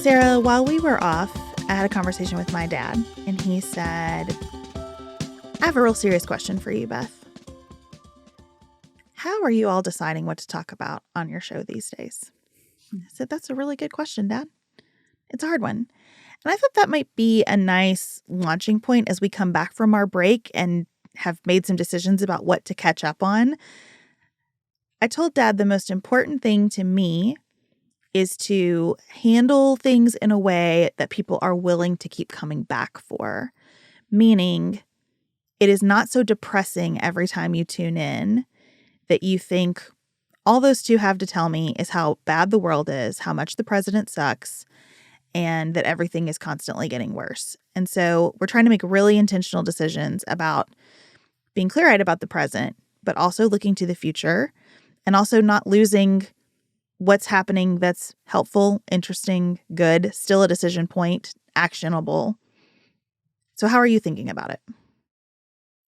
Sarah, while we were off, I had a conversation with my dad, and he said, I have a real serious question for you, Beth. How are you all deciding what to talk about on your show these days? I said, that's a really good question, Dad. It's a hard one. And I thought that might be a nice launching point as we come back from our break and have made some decisions about what to catch up on. I told Dad the most important thing to me is to handle things in a way that people are willing to keep coming back for. Meaning, it is not so depressing every time you tune in that you think all those two have to tell me is how bad the world is, how much the president sucks, and that everything is constantly getting worse. And so we're trying to make really intentional decisions about being clear-eyed about the present, but also looking to the future and also not losing what's happening that's helpful, interesting, good, still a decision point, actionable. So how are you thinking about it?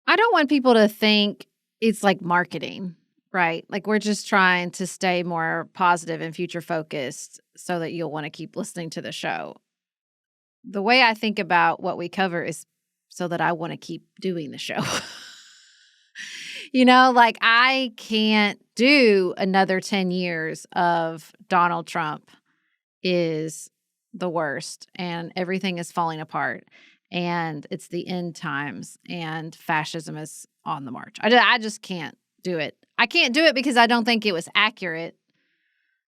I don't want people to think it's like marketing, right? Like we're just trying to stay more positive and future focused so that you'll want to keep listening to the show. The way I think about what we cover is so that I want to keep doing the show. Like I can't do another 10 years of Donald Trump is the worst and everything is falling apart and it's the end times and fascism is on the march. I just can't do it. I can't do it because I don't think it was accurate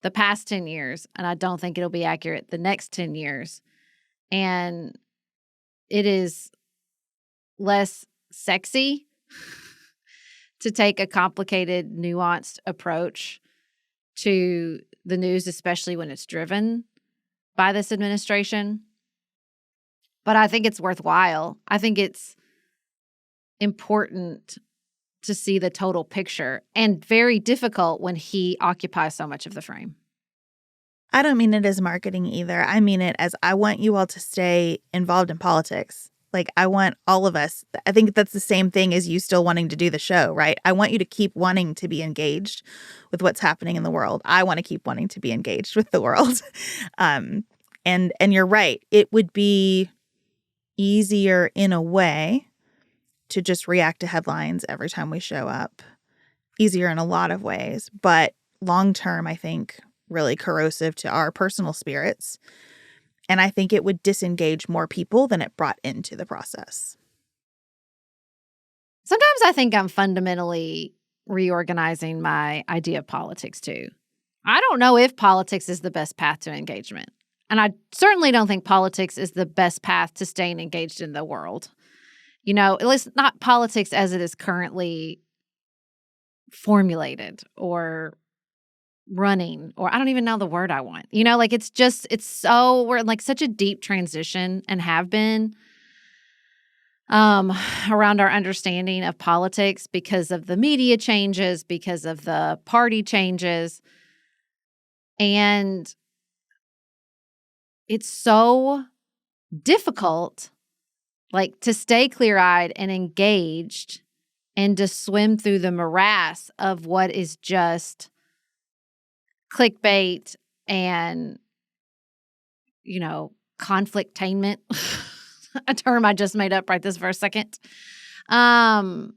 the past 10 years and I don't think it'll be accurate the next 10 years. And it is less sexy to take a complicated, nuanced approach to the news, especially when it's driven by this administration. But I think it's worthwhile. I think it's important to see the total picture and very difficult when he occupies so much of the frame. I don't mean it as marketing either. I mean it as I want you all to stay involved in politics. Like, I want all of us. I think that's the same thing as you still wanting to do the show, right? I want you to keep wanting to be engaged with what's happening in the world. I want to keep wanting to be engaged with the world. And you're right. It would be easier in a way to just react to headlines every time we show up. Easier in a lot of ways, but long term, I think, really corrosive to our personal spirits. And I think it would disengage more people than it brought into the process. Sometimes I think I'm fundamentally reorganizing my idea of politics, too. I don't know if politics is the best path to engagement. And I certainly don't think politics is the best path to staying engaged in the world. At least not politics as it is currently formulated or running, or I don't even know the word I want. We're in like such a deep transition and have been around our understanding of politics because of the media changes, because of the party changes. And it's so difficult, like, to stay clear-eyed and engaged and to swim through the morass of what is just clickbait and, conflict-tainment, a term I just made up right this for a second. And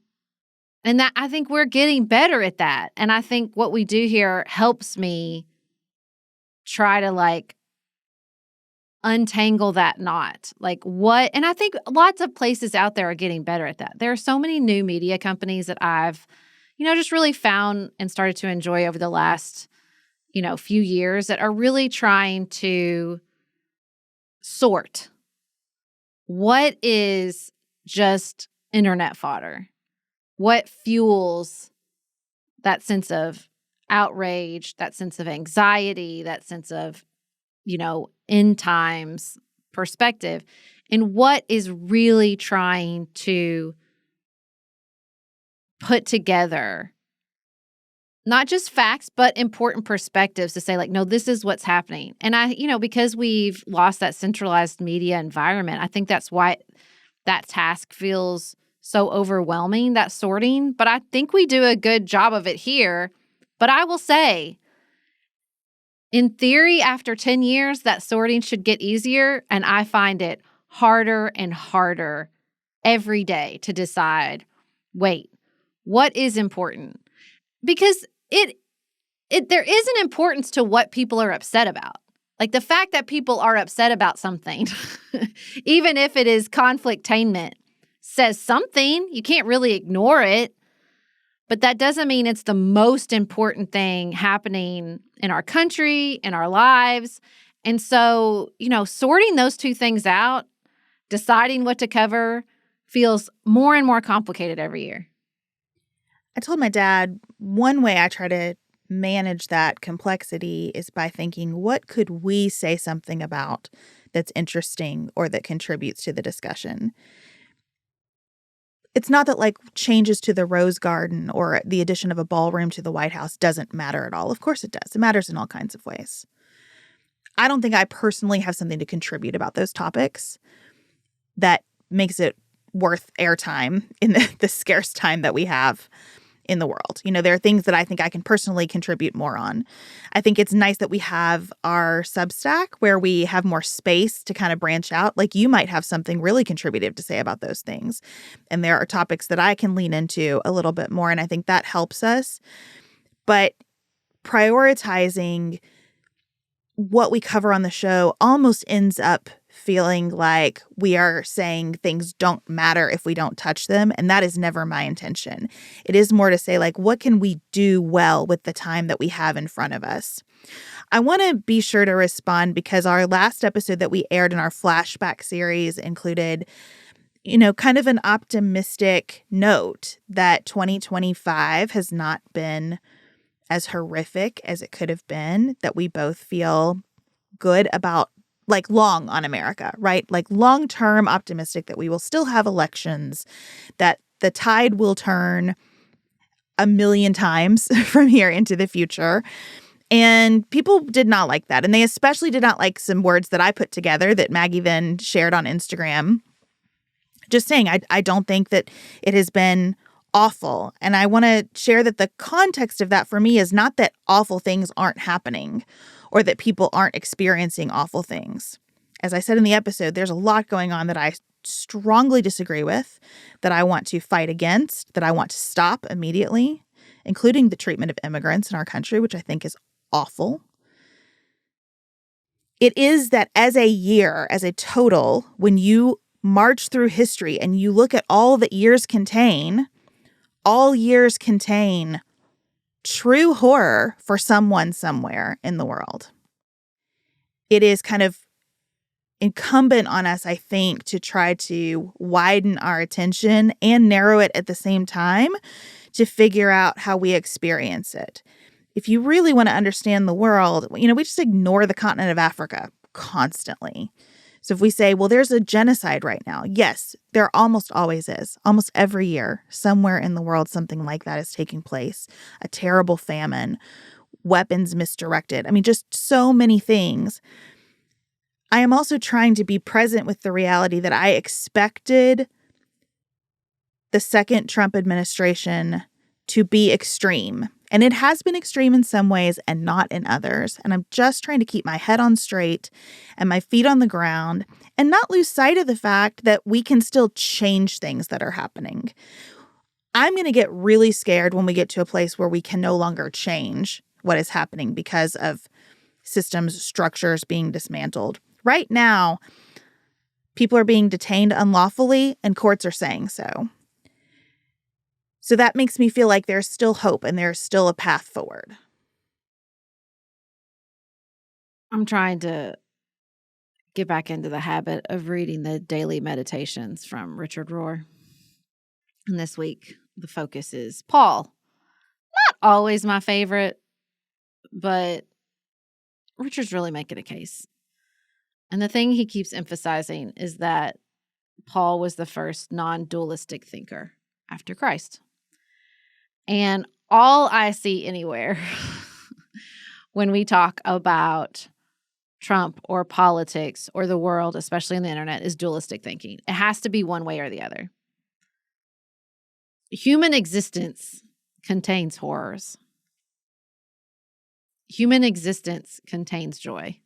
that I think we're getting better at that. And I think what we do here helps me try to untangle that knot. And I think lots of places out there are getting better at that. There are so many new media companies that I've, just really found and started to enjoy over the last few years that are really trying to sort what is just internet fodder, what fuels that sense of outrage, that sense of anxiety, that sense of, end times perspective, and what is really trying to put together not just facts, but important perspectives to say, no, this is what's happening. And because we've lost that centralized media environment, I think that's why that task feels so overwhelming, that sorting. But I think we do a good job of it here. But I will say, In theory, after 10 years, that sorting should get easier, and I find it harder and harder every day to decide, wait, what is important? Because there is an importance to what people are upset about. Like the fact that people are upset about something, even if it is conflict-tainment, says something. You can't really ignore it. But that doesn't mean it's the most important thing happening in our country, in our lives. And so, sorting those two things out, deciding what to cover, feels more and more complicated every year. I told my dad one way I try to manage that complexity is by thinking, what could we say something about that's interesting or that contributes to the discussion? It's not that changes to the Rose Garden or the addition of a ballroom to the White House doesn't matter at all. Of course it does. It matters in all kinds of ways. I don't think I personally have something to contribute about those topics that makes it worth airtime in the scarce time that we have in the world. There are things that I think I can personally contribute more on. I think it's nice that we have our Substack where we have more space to kind of branch out. Like you might have something really contributive to say about those things. And there are topics that I can lean into a little bit more. And I think that helps us. But prioritizing what we cover on the show almost ends up feeling like we are saying things don't matter if we don't touch them. And that is never my intention. It is more to say, what can we do well with the time that we have in front of us? I want to be sure to respond because our last episode that we aired in our flashback series included, kind of an optimistic note that 2025 has not been as horrific as it could have been, that we both feel good about, long on America, right? Long-term optimistic that we will still have elections, that the tide will turn a million times from here into the future. And people did not like that. And they especially did not like some words that I put together that Maggie then shared on Instagram. Just saying, I don't think that it has been awful. And I want to share that the context of that for me is not that awful things aren't happening or that people aren't experiencing awful things. As I said in the episode, there's a lot going on that I strongly disagree with, that I want to fight against, that I want to stop immediately, including the treatment of immigrants in our country, which I think is awful. It is that as a year, as a total, when you march through history and you look at all that years contain, all years contain true horror for someone somewhere in the world. It is kind of incumbent on us, I think, to try to widen our attention and narrow it at the same time to figure out how we experience it. If you really want to understand the world, we just ignore the continent of Africa constantly. So if we say, well, there's a genocide right now. Yes, there almost always is. Almost every year, somewhere in the world, something like that is taking place. A terrible famine, weapons misdirected. Just so many things. I am also trying to be present with the reality that I expected the second Trump administration to be extreme. And it has been extreme in some ways and not in others. And I'm just trying to keep my head on straight and my feet on the ground and not lose sight of the fact that we can still change things that are happening. I'm going to get really scared when we get to a place where we can no longer change what is happening because of systems, structures being dismantled. Right now, people are being detained unlawfully and courts are saying so. So that makes me feel like there's still hope and there's still a path forward. I'm trying to get back into the habit of reading the daily meditations from Richard Rohr. And this week, the focus is Paul. Not always my favorite, but Richard's really making a case. And the thing he keeps emphasizing is that Paul was the first non-dualistic thinker after Christ. And all I see anywhere when we talk about Trump or politics or the world, especially on the internet, is dualistic thinking. It has to be one way or the other. Human existence contains horrors. human existence contains joy.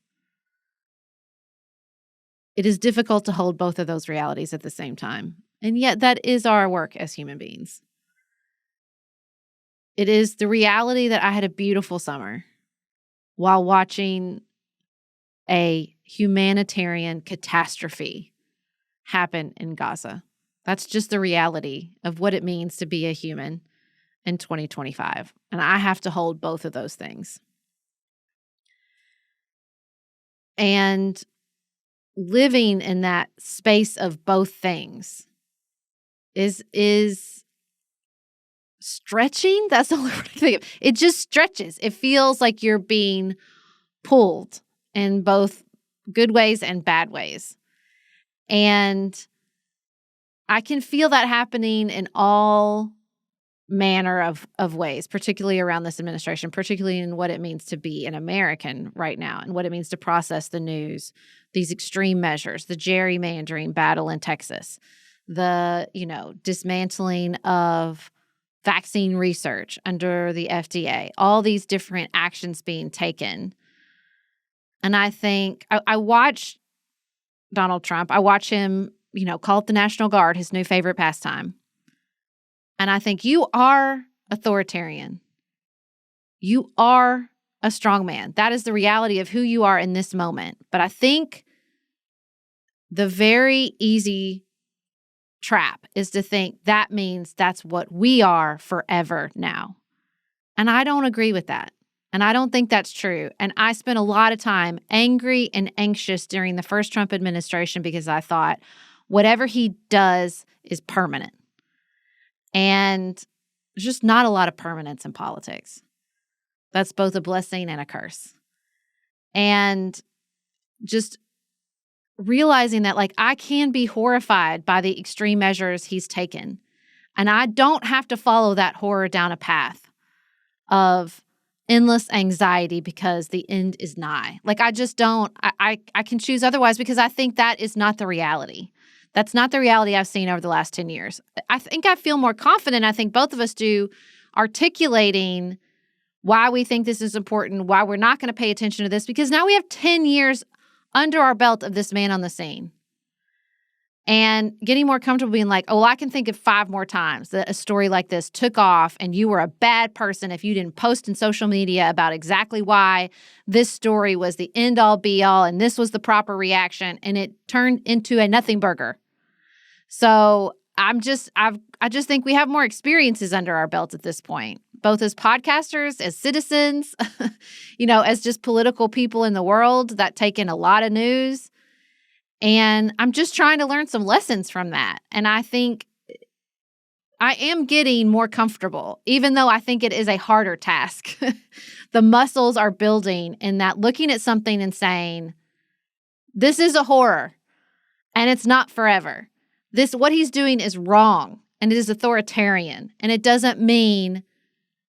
It is difficult to hold both of those realities at the same time. And yet that is our work as human beings. It is the reality that I had a beautiful summer while watching a humanitarian catastrophe happen in Gaza. That's just the reality of what it means to be a human in 2025. And I have to hold both of those things. And living in that space of both things is stretching. That's the word I think of. It just stretches. It feels like you're being pulled in both good ways and bad ways. And I can feel that happening in all manner of ways, particularly around this administration, particularly in what it means to be an American right now and what it means to process the news, these extreme measures, the gerrymandering battle in Texas, the, dismantling of vaccine research under the FDA, all these different actions being taken. And I think I watch Donald Trump. I watch him, call it the National Guard, his new favorite pastime. And I think you are authoritarian. You are a strong man. That is the reality of who you are in this moment. But I think the very easy trap is to think that means that's what we are forever now. And I don't agree with that. And I don't think that's true. And I spent a lot of time angry and anxious during the first Trump administration because I thought whatever he does is permanent. And there's just not a lot of permanence in politics. That's both a blessing and a curse. And just realizing that, I can be horrified by the extreme measures he's taken. And I don't have to follow that horror down a path of endless anxiety because the end is nigh. I just don't. I can choose otherwise because I think that is not the reality. That's not the reality I've seen over the last 10 years. I think I feel more confident, I think both of us do, articulating why we think this is important, why we're not going to pay attention to this, because now we have 10 years under our belt of this man on the scene. And getting more comfortable being like, oh, well, I can think of 5 more times that a story like this took off and you were a bad person if you didn't post in social media about exactly why this story was the end-all be-all and this was the proper reaction, and it turned into a nothing burger. So I just think we have more experiences under our belts at this point, both as podcasters, as citizens, as just political people in the world that take in a lot of news. And I'm just trying to learn some lessons from that. And I think I am getting more comfortable, even though I think it is a harder task. The muscles are building in that, looking at something and saying, this is a horror and it's not forever. What he's doing is wrong and it is authoritarian. And it doesn't mean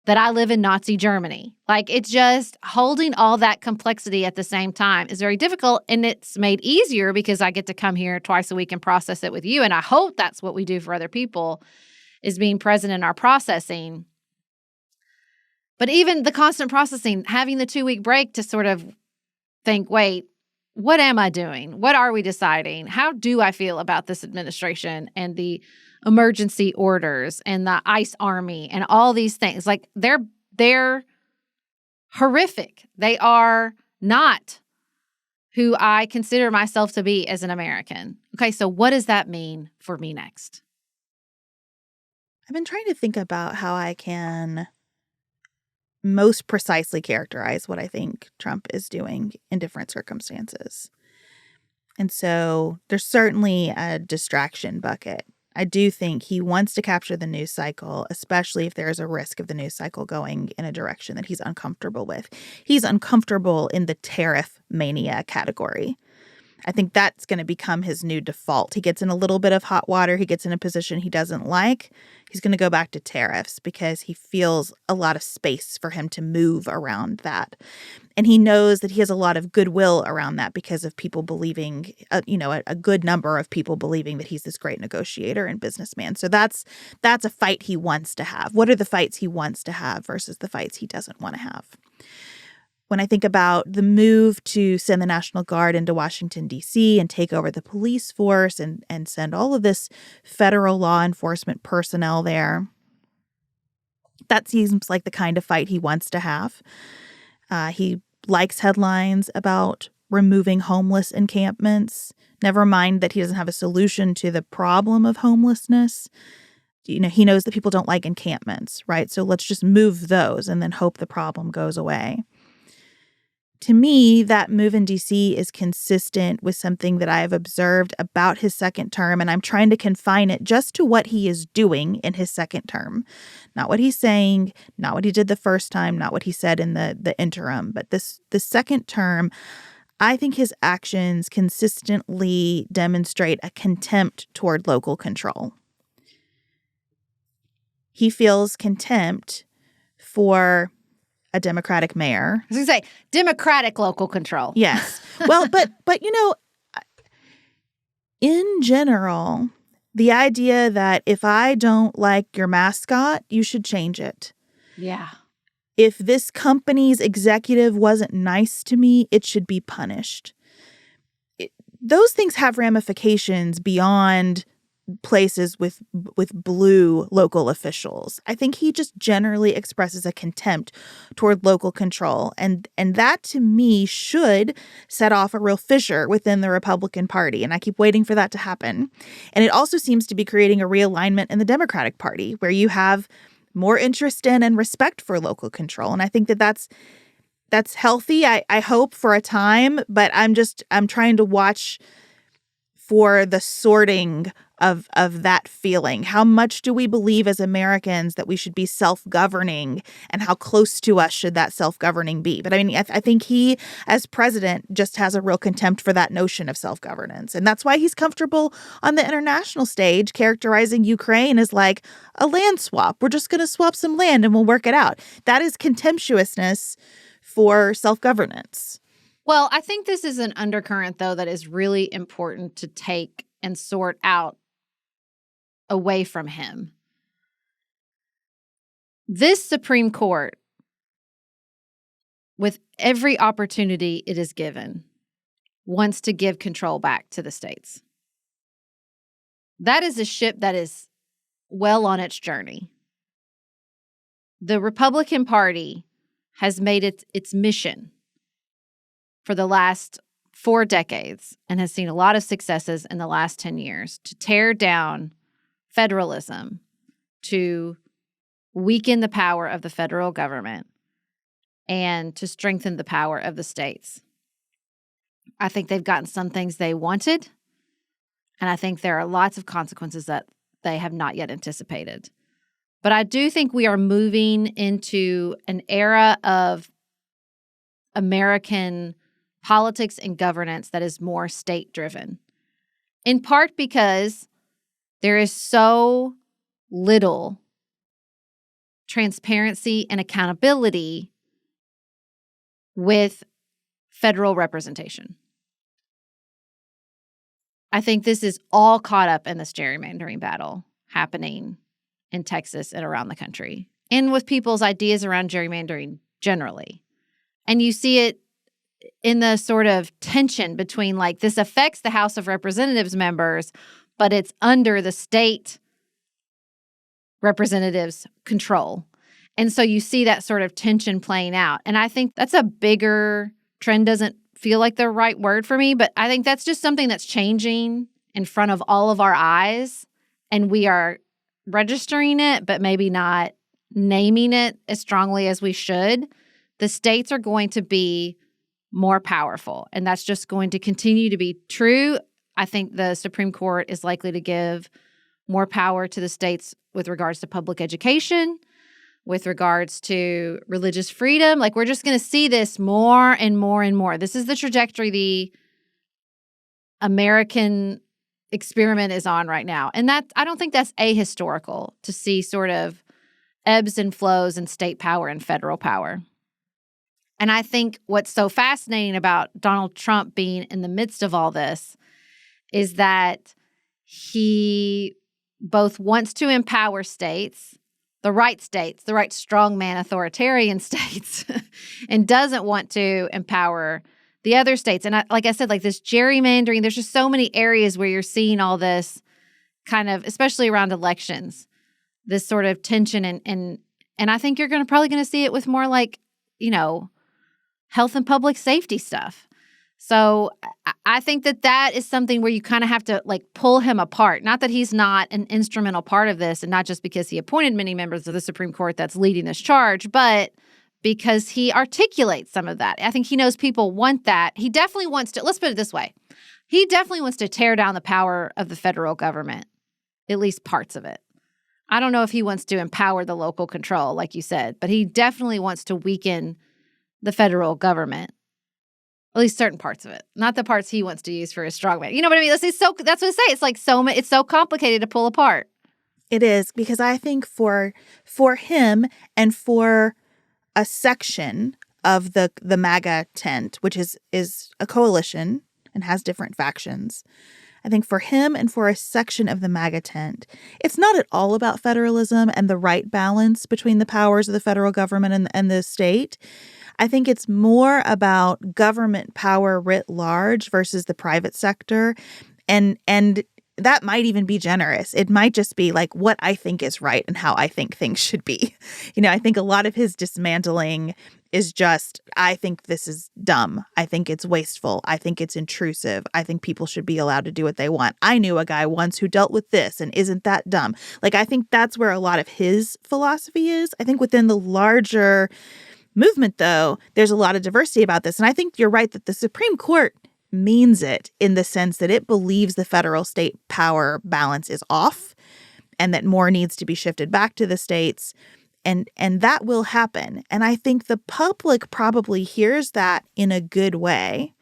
that I live in Nazi Germany. It's just holding all that complexity at the same time is very difficult. And it's made easier because I get to come here twice a week and process it with you. And I hope that's what we do for other people, is being present in our processing. But even the constant processing, having the 2-week break to sort of think, wait, what am I doing? What are we deciding? How do I feel about this administration and the emergency orders and the ICE army and all these things? They're horrific. They are not who I consider myself to be as an American. Okay, so what does that mean for me next? I've been trying to think about how I can most precisely characterize what I think Trump is doing in different circumstances. And so there's certainly a distraction bucket. I do think he wants to capture the news cycle, especially if there is a risk of the news cycle going in a direction that he's uncomfortable with. He's uncomfortable in the tariff mania category. I think that's going to become his new default. He gets in a little bit of hot water. He gets in a position he doesn't like. He's going to go back to tariffs because he feels a lot of space for him to move around that. And he knows that he has a lot of goodwill around that because of people believing, a good number of people believing that he's this great negotiator and businessman. So that's a fight he wants to have. What are the fights he wants to have versus the fights he doesn't want to have? When I think about the move to send the National Guard into Washington, D.C. and take over the police force and send all of this federal law enforcement personnel there, that seems like the kind of fight he wants to have. He likes headlines about removing homeless encampments. Never mind that he doesn't have a solution to the problem of homelessness. He knows that people don't like encampments, right? So let's just move those and then hope the problem goes away. To me, that move in D.C. is consistent with something that I have observed about his second term, and I'm trying to confine it just to what he is doing in his second term. Not what he's saying, not what he did the first time, not what he said in the interim, but the second term. I think his actions consistently demonstrate a contempt toward local control. He feels contempt for a Democratic mayor. I was going to say, Democratic local control. Yes. Well, but in general, the idea that if I don't like your mascot, you should change it. Yeah. If this company's executive wasn't nice to me, it should be punished. Those things have ramifications beyond places with blue local officials. I think he just generally expresses a contempt toward local control. And that, to me, should set off a real fissure within the Republican Party. And I keep waiting for that to happen. And it also seems to be creating a realignment in the Democratic Party, where you have more interest in and respect for local control. And I think that's healthy, I hope, for a time. But I'm trying to watch for the sorting of that feeling. How much do we believe as Americans that we should be self-governing, and how close to us should that self-governing be? But I mean, I think he, as president, just has a real contempt for that notion of self-governance. And that's why he's comfortable on the international stage characterizing Ukraine as like a land swap. We're just going to swap some land and we'll work it out. That is contemptuousness for self-governance. Well, I think this is an undercurrent, though, that is really important to take and sort out away from him. This Supreme Court, with every opportunity it is given, wants to give control back to the states. That is a ship that is well on its journey. The Republican Party has made it its mission for the last 4 decades and has seen a lot of successes in the last 10 years to tear down federalism, to weaken the power of the federal government, and to strengthen the power of the states. I think they've gotten some things they wanted, and I think there are lots of consequences that they have not yet anticipated. But I do think we are moving into an era of American politics and governance that is more state-driven, in part because there is so little transparency and accountability with federal representation. I think this is all caught up in this gerrymandering battle happening in Texas and around the country, and with people's ideas around gerrymandering generally. And you see it in the sort of tension between, like, this affects the House of Representatives members, but it's under the state representatives' control. And so you see that sort of tension playing out. And I think that's a bigger trend. Doesn't feel like the right word for me, but I think that's just something that's changing in front of all of our eyes. And we are registering it, but maybe not naming it as strongly as we should. The states are going to be more powerful, and that's just going to continue to be true. I think the Supreme Court is likely to give more power to the states with regards to public education, with regards to religious freedom. Like, we're just going to see this more and more and more. This is the trajectory the American experiment is on right now. And that, I don't think that's ahistorical to see sort of ebbs and flows in state power and federal power. And I think what's so fascinating about Donald Trump being in the midst of all this is that he both wants to empower states, the right states, the right strongman authoritarian states, and doesn't want to empower the other states. And like I said, like this gerrymandering, there's just so many areas where you're seeing all this kind of, especially around elections, this sort of tension. And I think you're probably going to see it with more like, health and public safety stuff. So I think that is something where you kind of have to like pull him apart. Not that he's not an instrumental part of this, and not just because he appointed many members of the Supreme Court that's leading this charge, but because he articulates some of that. I think he knows people want that. He definitely wants to, let's put it this way. He definitely wants to tear down the power of the federal government, at least parts of it. I don't know if he wants to empower the local control, like you said, but he definitely wants to weaken the federal government. At least certain parts of it, not the parts he wants to use for his strongman. You know what I mean? That's what I say. It's like it's so complicated to pull apart. It is, because I think for him and for a section of the MAGA tent, which is a coalition and has different factions, I think for him and for a section of the MAGA tent, it's not at all about federalism and the right balance between the powers of the federal government and the state. I think it's more about government power writ large versus the private sector. And that might even be generous. It might just be like what I think is right and how I think things should be. I think a lot of his dismantling is just, I think this is dumb. I think it's wasteful. I think it's intrusive. I think people should be allowed to do what they want. I knew a guy once who dealt with this, and isn't that dumb? Like, I think that's where a lot of his philosophy is. I think within the larger movement, though, there's a lot of diversity about this. And I think you're right that the Supreme Court means it in the sense that it believes the federal state power balance is off and that more needs to be shifted back to the states. And that will happen. And I think the public probably hears that in a good way.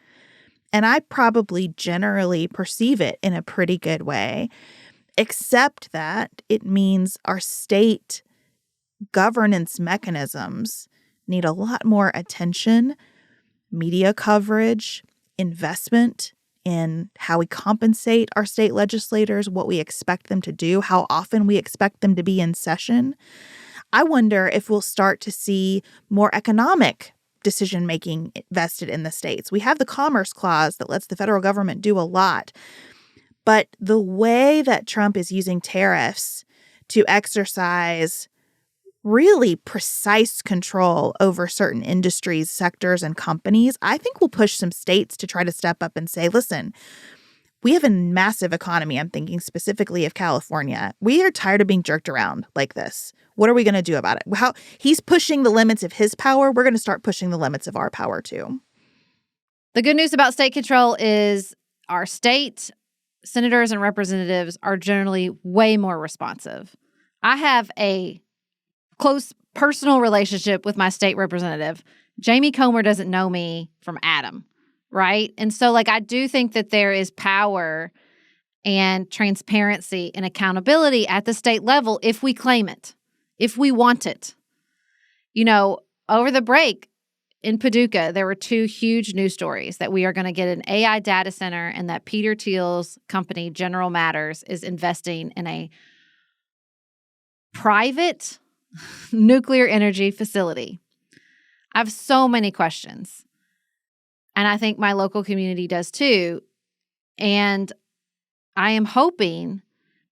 And I probably generally perceive it in a pretty good way, except that it means our state governance mechanisms need a lot more attention, media coverage, investment in how we compensate our state legislators, what we expect them to do, how often we expect them to be in session. I wonder if we'll start to see more economic decision-making vested in the states. We have the Commerce Clause that lets the federal government do a lot. But the way that Trump is using tariffs to exercise really precise control over certain industries, sectors, and companies, I think will push some states to try to step up and say, listen, we have a massive economy. I'm thinking specifically of California. We are tired of being jerked around like this. What are we going to do about it? How he's pushing the limits of his power. We're going to start pushing the limits of our power, too. The good news about state control is our state senators and representatives are generally way more responsive. I have a close personal relationship with my state representative. Jamie Comer doesn't know me from Adam, right? And so, I do think that there is power and transparency and accountability at the state level if we claim it, if we want it. Over the break in Paducah, there were two huge news stories that we are going to get an AI data center and that Peter Thiel's company, General Matters, is investing in a private nuclear energy facility. I have so many questions. And I think my local community does too. And I am hoping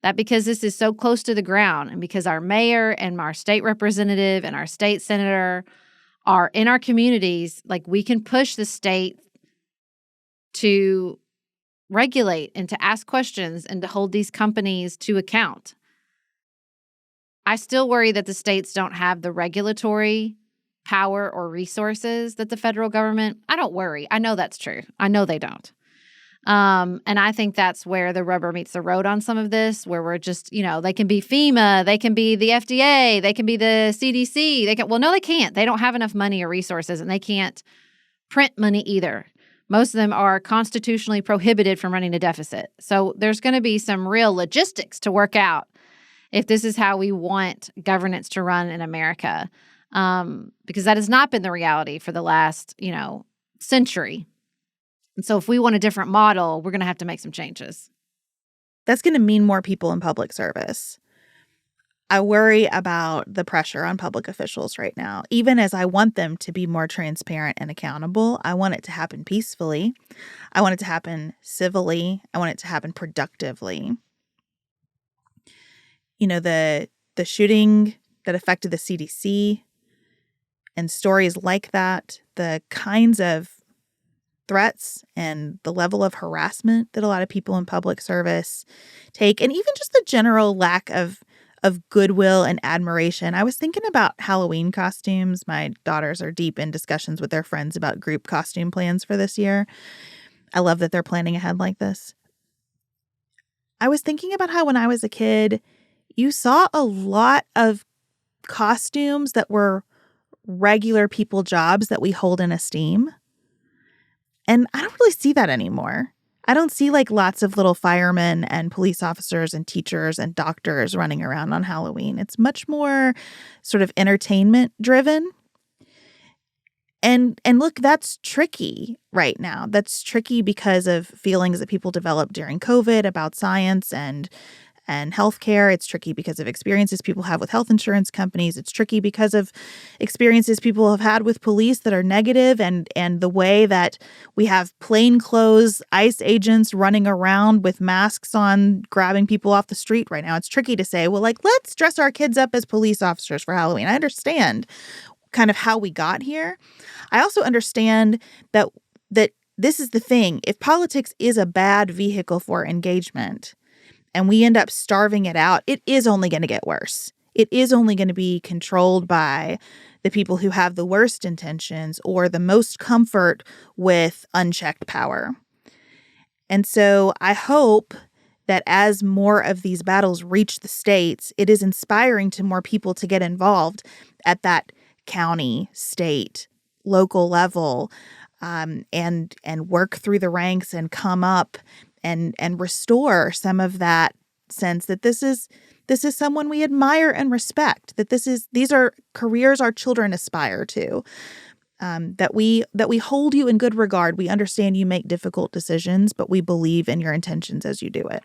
that because this is so close to the ground and because our mayor and our state representative and our state senator are in our communities, we can push the state to regulate and to ask questions and to hold these companies to account. I still worry that the states don't have the regulatory power or resources that the federal government. I don't worry. I know that's true. I know they don't. And I think that's where the rubber meets the road on some of this, where we're just, they can be FEMA, they can be the FDA, they can be the CDC. No, they can't. They don't have enough money or resources, and they can't print money either. Most of them are constitutionally prohibited from running a deficit. So there's going to be some real logistics to work out if this is how we want governance to run in America, because that has not been the reality for the last, century. And so if we want a different model, we're going to have to make some changes. That's going to mean more people in public service. I worry about the pressure on public officials right now. Even as I want them to be more transparent and accountable, I want it to happen peacefully. I want it to happen civilly. I want it to happen productively. You know, the shooting that affected the CDC and stories like that, the kinds of threats and the level of harassment that a lot of people in public service take, and even just the general lack of goodwill and admiration. I was thinking about Halloween costumes. My daughters are deep in discussions with their friends about group costume plans for this year. I love that they're planning ahead like this. I was thinking about how when I was a kid, you saw a lot of costumes that were regular people jobs that we hold in esteem. And I don't really see that anymore. I don't see like lots of little firemen and police officers and teachers and doctors running around on Halloween. It's much more sort of entertainment driven. And look, that's tricky right now. That's tricky because of feelings that people developed during COVID about science and healthcare. It's tricky because of experiences people have with health insurance companies. It's tricky because of experiences people have had with police that are negative, and the way that we have plainclothes ICE agents running around with masks on, grabbing people off the street right now. It's tricky to say, well, like, let's dress our kids up as police officers for Halloween. I understand kind of how we got here. I also understand that this is the thing. If politics is a bad vehicle for engagement, and we end up starving it out, it is only going to get worse. It is only going to be controlled by the people who have the worst intentions or the most comfort with unchecked power. And so I hope that as more of these battles reach the states, it is inspiring to more people to get involved at that county, state, local level, and work through the ranks and come up and restore some of that sense that this is someone we admire and respect, that these are careers our children aspire to, that we hold you in good regard. We understand you make difficult decisions, but we believe in your intentions as you do it.